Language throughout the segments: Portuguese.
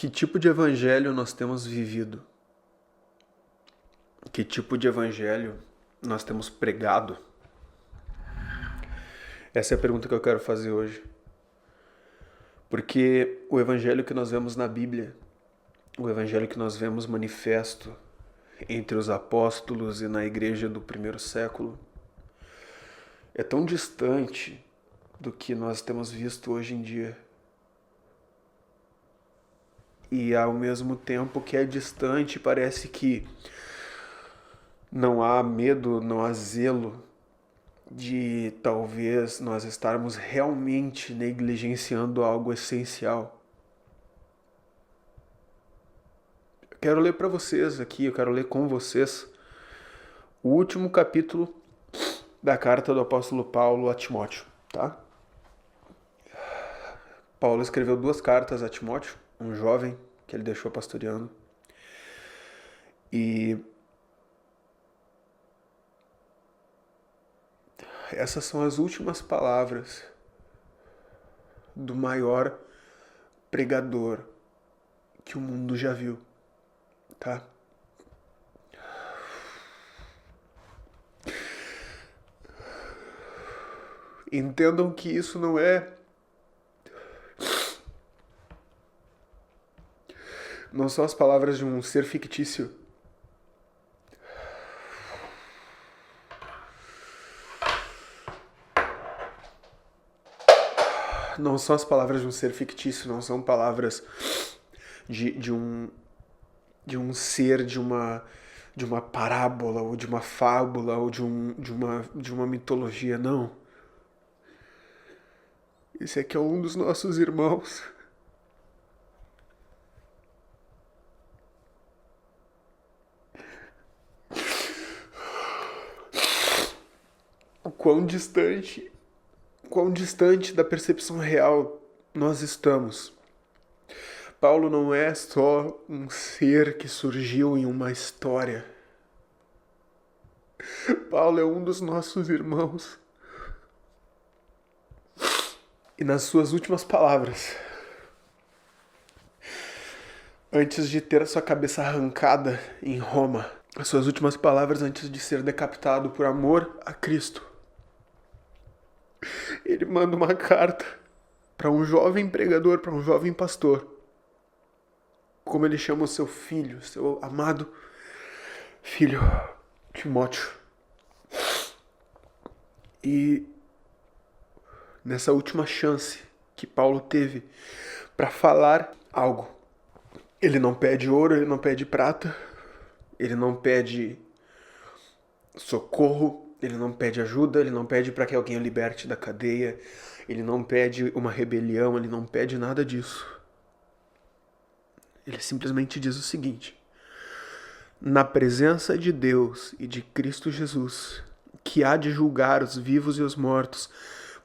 Que tipo de evangelho nós temos vivido? Que tipo de evangelho nós temos pregado? Essa é a pergunta que eu quero fazer hoje. Porque o evangelho que nós vemos na Bíblia, o evangelho que nós vemos manifesto entre os apóstolos e na igreja do primeiro século, é tão distante do que nós temos visto hoje em dia. E ao mesmo tempo que é distante, parece que não há medo, não há zelo de talvez nós estarmos realmente negligenciando algo essencial. Eu quero ler para vocês aqui, eu quero ler com vocês o último capítulo da carta do apóstolo Paulo a Timóteo, tá? Paulo escreveu 2 cartas a Timóteo, um jovem que ele deixou pastoreando. E essas são as últimas palavras do maior pregador que o mundo já viu, tá? Entendam que isso não são as palavras de um ser fictício. Não são as palavras de um ser fictício, não são palavras de um ser de uma parábola, ou de uma fábula, ou de uma mitologia, não. Esse aqui é um dos nossos irmãos. Quão distante da percepção real nós estamos. Paulo não é só um ser que surgiu em uma história. Paulo é um dos nossos irmãos. E nas suas últimas palavras, antes de ter a sua cabeça arrancada em Roma, as suas últimas palavras antes de ser decapitado por amor a Cristo, ele manda uma carta para um jovem pregador, para um jovem pastor, como ele chama o seu filho, seu amado filho, Timóteo. E nessa última chance que Paulo teve para falar algo, ele não pede ouro, ele não pede prata, ele não pede socorro, ele não pede ajuda, ele não pede para que alguém o liberte da cadeia, ele não pede uma rebelião, ele não pede nada disso. Ele simplesmente diz o seguinte: na presença de Deus e de Cristo Jesus, que há de julgar os vivos e os mortos,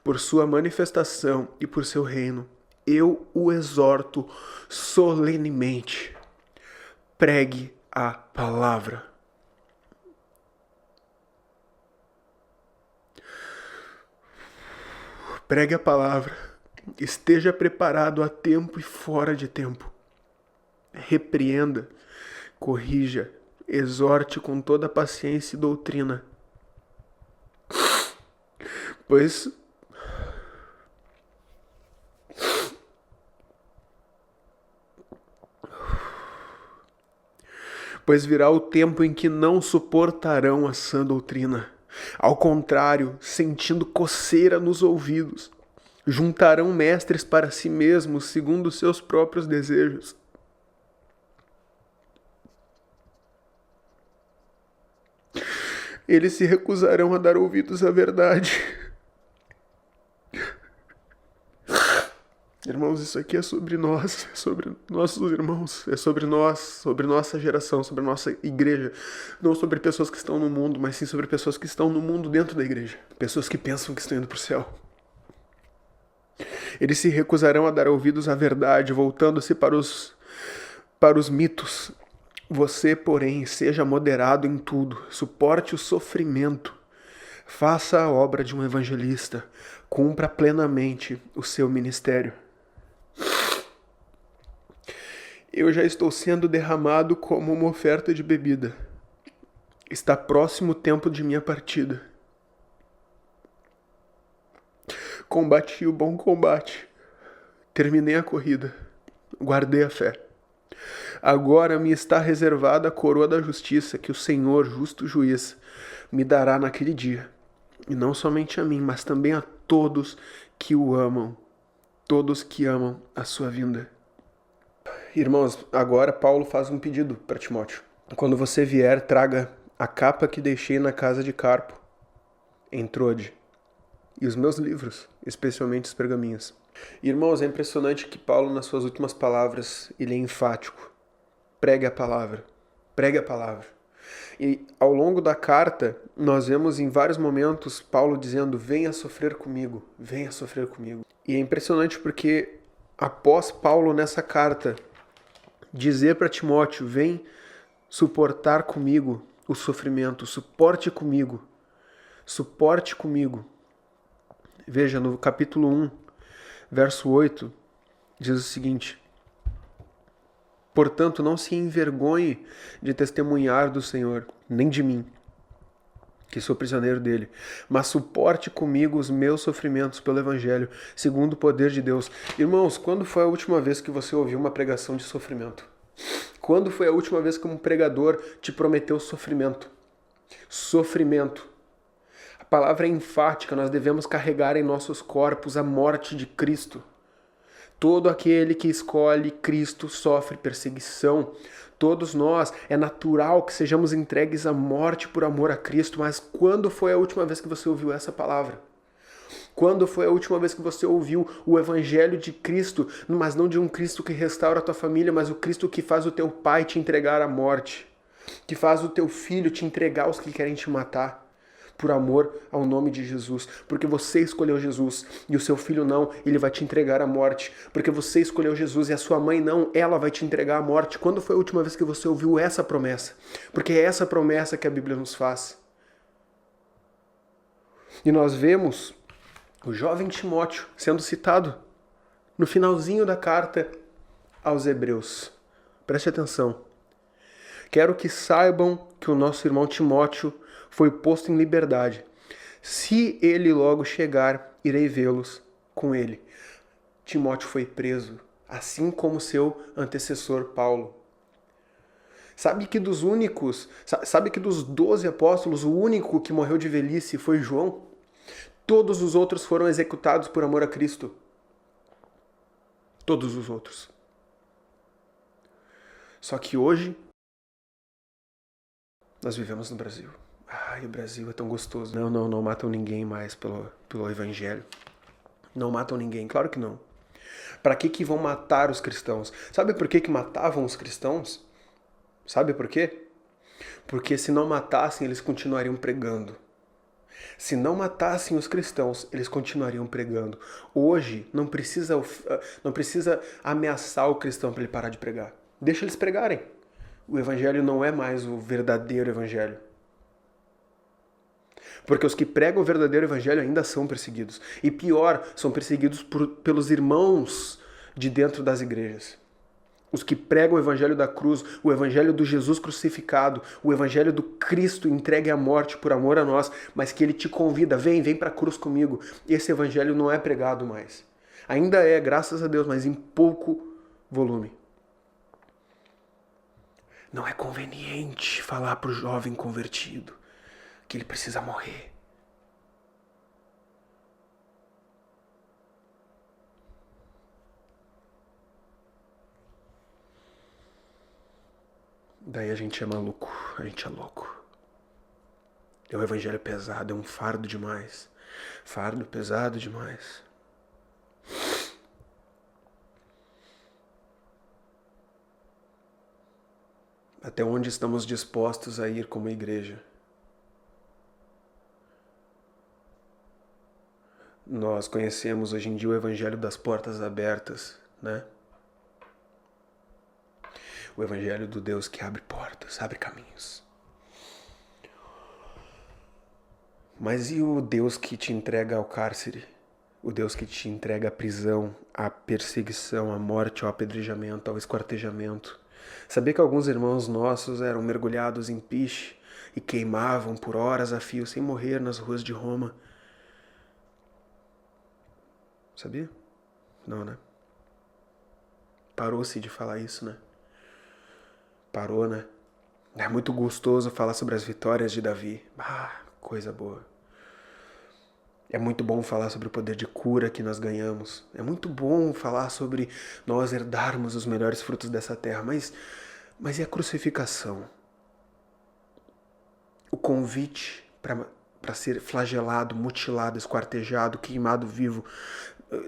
por sua manifestação e por seu reino, eu o exorto solenemente. Pregue a palavra. Pregue a palavra. Esteja preparado a tempo e fora de tempo. Repreenda, corrija, exorte com toda paciência e doutrina. Pois virá o tempo em que não suportarão a sã doutrina. Ao contrário, sentindo coceira nos ouvidos, juntarão mestres para si mesmos, segundo seus próprios desejos. Eles se recusarão a dar ouvidos à verdade. Irmãos, isso aqui é sobre nós, é sobre nossos irmãos, é sobre nós, sobre nossa geração, sobre nossa igreja. Não sobre pessoas que estão no mundo, mas sim sobre pessoas que estão no mundo dentro da igreja. Pessoas que pensam que estão indo para o céu. Eles se recusarão a dar ouvidos à verdade, voltando-se para os mitos. Você, porém, seja moderado em tudo, suporte o sofrimento, faça a obra de um evangelista, cumpra plenamente o seu ministério. Eu já estou sendo derramado como uma oferta de bebida. Está próximo o tempo de minha partida. Combati o bom combate. Terminei a corrida. Guardei a fé. Agora me está reservada a coroa da justiça que o Senhor, justo juiz, me dará naquele dia. E não somente a mim, mas também a todos que o amam. Todos que amam a sua vinda. Irmãos, agora Paulo faz um pedido para Timóteo. Quando você vier, traga a capa que deixei na casa de Carpo, em Trode, e os meus livros, especialmente os pergaminhos. Irmãos, é impressionante que Paulo, nas suas últimas palavras, ele é enfático. Pregue a palavra. Pregue a palavra. E ao longo da carta, nós vemos em vários momentos Paulo dizendo: venha sofrer comigo, venha sofrer comigo. E é impressionante porque após Paulo nessa carta dizer para Timóteo: vem suportar comigo o sofrimento, suporte comigo, suporte comigo. Veja, no capítulo 1, verso 8, diz o seguinte: portanto, não se envergonhe de testemunhar do Senhor, nem de mim, que sou prisioneiro dele, mas suporte comigo os meus sofrimentos pelo Evangelho, segundo o poder de Deus. Irmãos, quando foi a última vez que você ouviu uma pregação de sofrimento? Quando foi a última vez que um pregador te prometeu sofrimento? Sofrimento. A palavra é enfática, nós devemos carregar em nossos corpos a morte de Cristo. Todo aquele que escolhe Cristo sofre perseguição. Todos nós, é natural que sejamos entregues à morte por amor a Cristo, mas quando foi a última vez que você ouviu essa palavra? Quando foi a última vez que você ouviu o Evangelho de Cristo, mas não de um Cristo que restaura a tua família, mas o Cristo que faz o teu pai te entregar à morte, que faz o teu filho te entregar aos que querem te matar, por amor ao nome de Jesus, porque você escolheu Jesus e o seu filho não, ele vai te entregar à morte, porque você escolheu Jesus e a sua mãe não, ela vai te entregar à morte. Quando foi a última vez que você ouviu essa promessa? Porque é essa promessa que a Bíblia nos faz. E nós vemos o jovem Timóteo sendo citado no finalzinho da carta aos Hebreus. Preste atenção. Quero que saibam que o nosso irmão Timóteo foi posto em liberdade. Se ele logo chegar, irei vê-los com ele. Timóteo foi preso, assim como seu antecessor Paulo. Sabe que dos 12 apóstolos, o único que morreu de velhice foi João? Todos os outros foram executados por amor a Cristo. Todos os outros. Só que hoje, nós vivemos no Brasil. Ai, o Brasil é tão gostoso. Não matam ninguém mais pelo Evangelho. Não matam ninguém, claro que não. Para que vão matar os cristãos? Sabe por que matavam os cristãos? Sabe por quê? Porque se não matassem, eles continuariam pregando. Se não matassem os cristãos, eles continuariam pregando. Hoje, não precisa ameaçar o cristão para ele parar de pregar. Deixa eles pregarem. O Evangelho não é mais o verdadeiro Evangelho. Porque os que pregam o verdadeiro Evangelho ainda são perseguidos. E pior, são perseguidos pelos irmãos de dentro das igrejas. Os que pregam o Evangelho da cruz, o Evangelho do Jesus crucificado, o Evangelho do Cristo entregue à morte por amor a nós, mas que Ele te convida, vem para a cruz comigo. Esse Evangelho não é pregado mais. Ainda é, graças a Deus, mas em pouco volume. Não é conveniente falar para o jovem convertido que ele precisa morrer. Daí a gente é maluco, a gente é louco. É um evangelho pesado, é um fardo demais. Fardo pesado demais. Até onde estamos dispostos a ir como igreja? Nós conhecemos hoje em dia o evangelho das portas abertas, né? O evangelho do Deus que abre portas, abre caminhos. Mas e o Deus que te entrega ao cárcere? O Deus que te entrega à prisão, à perseguição, à morte, ao apedrejamento, ao esquartejamento. Sabia que alguns irmãos nossos eram mergulhados em piche e queimavam por horas a fio sem morrer nas ruas de Roma? Sabia? Não, né? Parou-se de falar isso, né? Parou, né? É muito gostoso falar sobre as vitórias de Davi. Ah, coisa boa. É muito bom falar sobre o poder de cura que nós ganhamos. É muito bom falar sobre nós herdarmos os melhores frutos dessa terra. Mas e a crucificação? O convite para ser flagelado, mutilado, esquartejado, queimado vivo,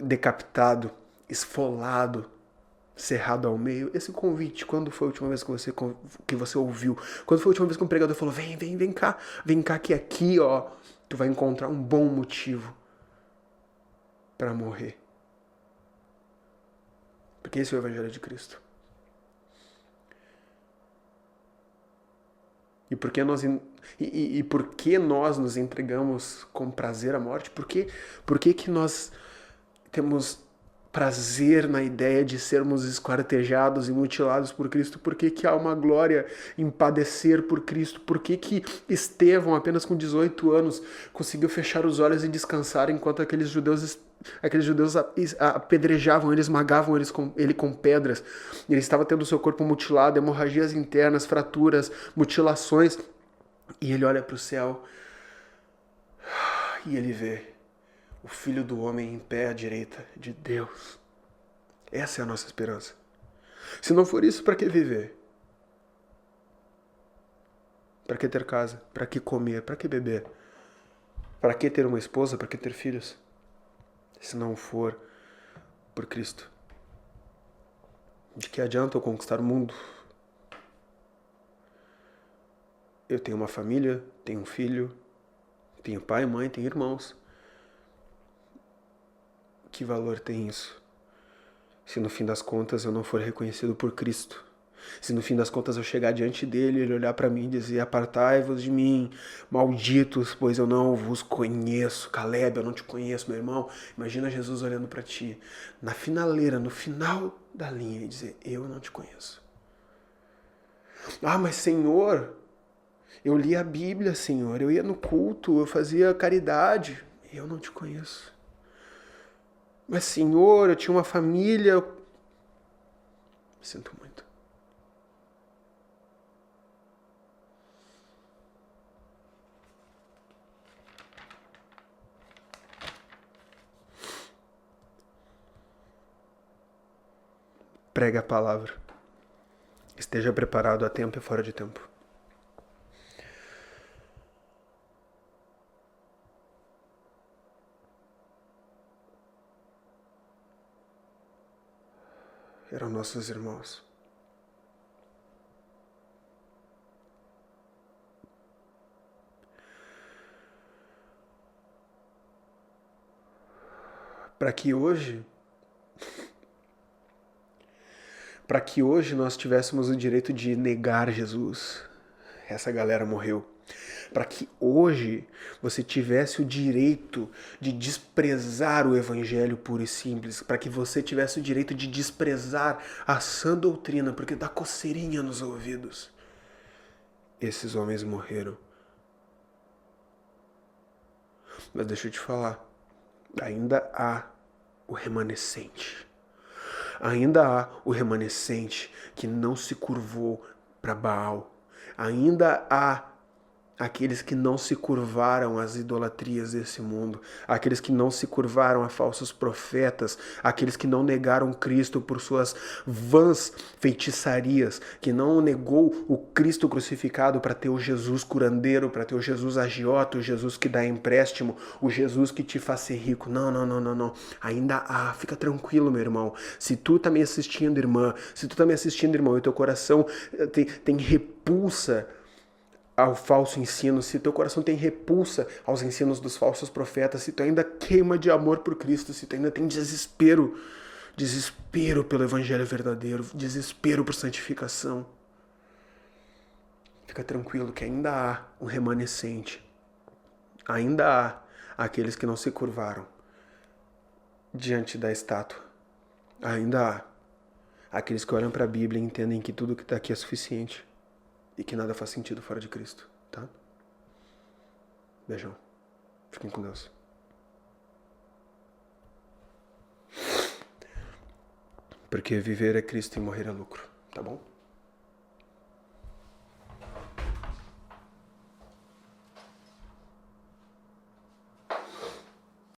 decapitado, esfolado, cerrado ao meio. Esse convite, quando foi a última vez que você ouviu? Quando foi a última vez que um pregador falou: vem cá que aqui, ó, tu vai encontrar um bom motivo para morrer. Porque esse é o Evangelho de Cristo. E por que nós nos entregamos com prazer à morte? Por que nós temos prazer na ideia de sermos esquartejados e mutilados por Cristo? Por que há uma glória em padecer por Cristo? Por que Estevão, apenas com 18 anos, conseguiu fechar os olhos e descansar enquanto aqueles judeus apedrejavam ele, esmagavam ele com pedras? Ele estava tendo seu corpo mutilado, hemorragias internas, fraturas, mutilações, e ele olha para o céu e ele vê o Filho do Homem em pé à direita de Deus. Essa é a nossa esperança. Se não for isso, para que viver? Para que ter casa? Para que comer? Para que beber? Para que ter uma esposa? Para que ter filhos? Se não for por Cristo. De que adianta eu conquistar o mundo? Eu tenho uma família, tenho um filho, tenho pai, mãe, tenho irmãos. Que valor tem isso? Se no fim das contas eu não for reconhecido por Cristo. Se no fim das contas eu chegar diante dele, ele olhar para mim e dizer: apartai-vos de mim, malditos, pois eu não vos conheço. Caleb, eu não te conheço, meu irmão. Imagina Jesus olhando para ti, na finaleira, no final da linha, e dizer: eu não te conheço. Ah, mas Senhor, eu li a Bíblia, Senhor, eu ia no culto, eu fazia caridade. Eu não te conheço. Mas Senhor, eu tinha uma família. Sinto muito. Pregue a palavra. Esteja preparado a tempo e fora de tempo. Eram nossos irmãos. Para que hoje nós tivéssemos o direito de negar Jesus, essa galera morreu. Para que hoje você tivesse o direito de desprezar o evangelho puro e simples, para que você tivesse o direito de desprezar a sã doutrina, porque dá coceirinha nos ouvidos. Esses homens morreram. Mas deixa eu te falar, ainda há o remanescente. Ainda há o remanescente que não se curvou para Baal. Ainda há aqueles que não se curvaram às idolatrias desse mundo, aqueles que não se curvaram a falsos profetas, aqueles que não negaram Cristo por suas vãs feitiçarias, que não negou o Cristo crucificado para ter o Jesus curandeiro, para ter o Jesus agiota, o Jesus que dá empréstimo, o Jesus que te faz ser rico. Não. Ainda há, fica tranquilo, meu irmão. Se tu tá me assistindo, irmã, e o teu coração tem repulsa ao falso ensino, se teu coração tem repulsa aos ensinos dos falsos profetas, se tu ainda queima de amor por Cristo, se tu ainda tem desespero pelo evangelho verdadeiro, desespero por santificação, fica tranquilo que ainda há um remanescente, ainda há aqueles que não se curvaram diante da estátua. Ainda há aqueles que olham para a Bíblia e entendem que tudo que está aqui é suficiente e que nada faz sentido fora de Cristo, tá? Beijão. Fiquem com Deus. Porque viver é Cristo e morrer é lucro, tá bom?